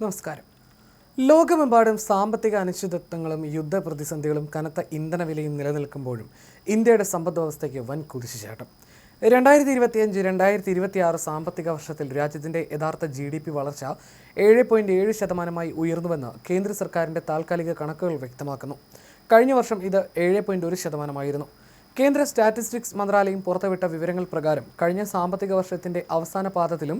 നമസ്കാരം. ലോകമെമ്പാടും സാമ്പത്തിക അനിശ്ചിതത്വങ്ങളും യുദ്ധപ്രതിസന്ധികളും കനത്ത ഇന്ധനവിലയും നിലനിൽക്കുമ്പോഴും ഇന്ത്യയുടെ സമ്പദ്വ്യവസ്ഥയ്ക്ക് വൻ കുതിച്ചുചാട്ടം. 2025-2026 സാമ്പത്തിക വർഷത്തിൽ രാജ്യത്തിൻ്റെ യഥാർത്ഥ GDP വളർച്ച 7.7% ഉയർന്നുവെന്ന് കേന്ദ്ര സർക്കാരിൻ്റെ താൽക്കാലിക കണക്കുകൾ വ്യക്തമാക്കുന്നു. കഴിഞ്ഞ വർഷം ഇത് 7.1%. കേന്ദ്ര സ്റ്റാറ്റിസ്റ്റിക്സ് മന്ത്രാലയം പുറത്തുവിട്ട വിവരങ്ങൾ പ്രകാരം കഴിഞ്ഞ സാമ്പത്തിക വർഷത്തിൻ്റെ അവസാന പാദത്തിലും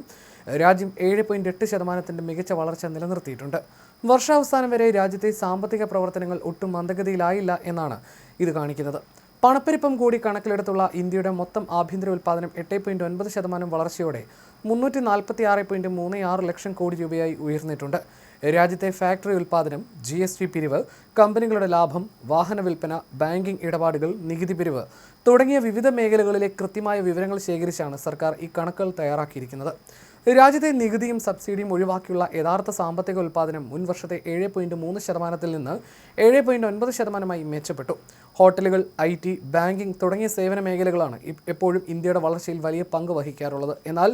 രാജ്യം 7.8% മികച്ച വളർച്ച നിലനിർത്തിയിട്ടുണ്ട്. വർഷാവസാനം വരെ രാജ്യത്തെ സാമ്പത്തിക പ്രവർത്തനങ്ങൾ ഒട്ടും മന്ദഗതിയിലായില്ല എന്നാണ് ഇത് കാണിക്കുന്നത്. പണപ്പെരുപ്പം കൂടി കണക്കിലെടുത്തുള്ള ഇന്ത്യയുടെ മൊത്തം ആഭ്യന്തര ഉൽപ്പാദനം 8.9% വളർച്ചയോടെ 346.36 ലക്ഷം കോടി രൂപയായി ഉയർന്നിട്ടുണ്ട്. രാജ്യത്തെ ഫാക്ടറി ഉൽപ്പാദനം, GST പിരിവ്, കമ്പനികളുടെ ലാഭം, വാഹന വിൽപ്പന, ബാങ്കിംഗ് ഇടപാടുകൾ, നികുതി പിരിവ് തുടങ്ങിയ വിവിധ മേഖലകളിലെ കൃത്യമായ വിവരങ്ങൾ ശേഖരിച്ചാണ് സർക്കാർ ഈ കണക്കുകൾ തയ്യാറാക്കിയിരിക്കുന്നത്. രാജ്യത്തെ നികുതിയും സബ്സിഡിയും ഒഴിവാക്കിയുള്ള യഥാർത്ഥ സാമ്പത്തിക ഉൽപ്പാദനം മുൻ വർഷത്തെ 7.3% നിന്ന് 7.9% മെച്ചപ്പെട്ടു. ഹോട്ടലുകൾ, IT, ബാങ്കിംഗ് തുടങ്ങിയ സേവന മേഖലകളാണ് എപ്പോഴും ഇന്ത്യയുടെ വളർച്ചയിൽ വലിയ പങ്ക് വഹിക്കാറുള്ളത്. എന്നാൽ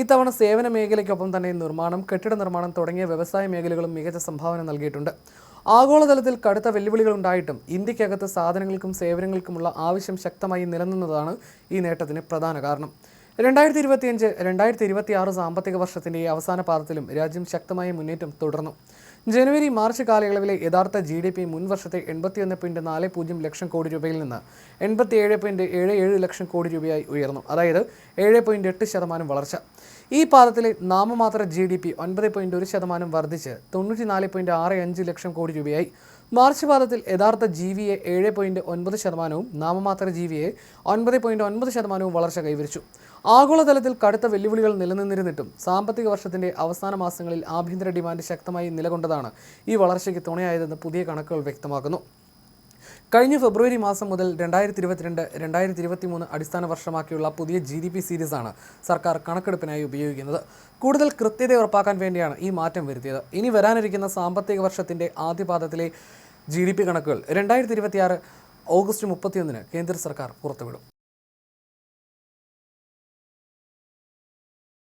ഇത്തവണ സേവന മേഖലയ്ക്കൊപ്പം തന്നെ നിർമ്മാണം, കെട്ടിട നിർമ്മാണം തുടങ്ങിയ വ്യവസായ മേഖലകളും മികച്ച സംഭാവന നൽകിയിട്ടുണ്ട്. ആഗോളതലത്തിൽ കടുത്ത വെല്ലുവിളികളുണ്ടായിട്ടും ഇന്ത്യക്കകത്ത് സാധനങ്ങൾക്കും സേവനങ്ങൾക്കുമുള്ള ആവശ്യം ശക്തമായി നിലനിന്നതാണ് ഈ നേട്ടത്തിന് പ്രധാന കാരണം. 2025-2026 സാമ്പത്തിക വർഷത്തിൻ്റെ അവസാന പാദത്തിലും രാജ്യം ശക്തമായ മുന്നേറ്റം തുടർന്നു. ജനുവരി-മാർച്ച് കാലയളവിലെ യഥാർത്ഥ GDP മുൻ വർഷത്തെ 81.40 ലക്ഷം കോടി രൂപയിൽ നിന്ന് 87.77 ലക്ഷം കോടി രൂപയായി ഉയർന്നു. അതായത് 7.8% വളർച്ച. ഈ പാദത്തിലെ നാമമാത്ര GDP 9.1% വർദ്ധിച്ച് 94.65 ലക്ഷം കോടി രൂപയായി. മാർച്ച് പാദത്തിൽ യഥാർത്ഥ GVA 7.9%, നാമമാത്ര GVA 9.9% വളർച്ച കൈവരിച്ചു. ആഗോളതലത്തിൽ കടുത്ത വെല്ലുവിളികൾ നിലനിന്നിരുന്നിട്ടും സാമ്പത്തിക വർഷത്തിൻ്റെ അവസാന മാസങ്ങളിൽ ആഭ്യന്തര ഡിമാൻഡ് ശക്തമായി നിലകൊണ്ടതാണ് ഈ വളർച്ചയ്ക്ക് തുണയായതെന്ന് പുതിയ കണക്കുകൾ വ്യക്തമാക്കുന്നു. കഴിഞ്ഞ ഫെബ്രുവരി മാസം മുതൽ 2022-2023 അടിസ്ഥാന വർഷമാക്കിയുള്ള പുതിയ GDP സീരീസാണ് സർക്കാർ കണക്കെടുപ്പിനായി ഉപയോഗിക്കുന്നത്. കൂടുതൽ കൃത്യത ഉറപ്പാക്കാൻ വേണ്ടിയാണ് ഈ മാറ്റം വരുത്തിയത്. ഇനി വരാനിരിക്കുന്ന സാമ്പത്തിക വർഷത്തിൻ്റെ ആദ്യപാദത്തിലെ GDP കണക്കുകൾ 2026 ഓഗസ്റ്റ് 31 കേന്ദ്ര സർക്കാർ പുറത്തുവിടും.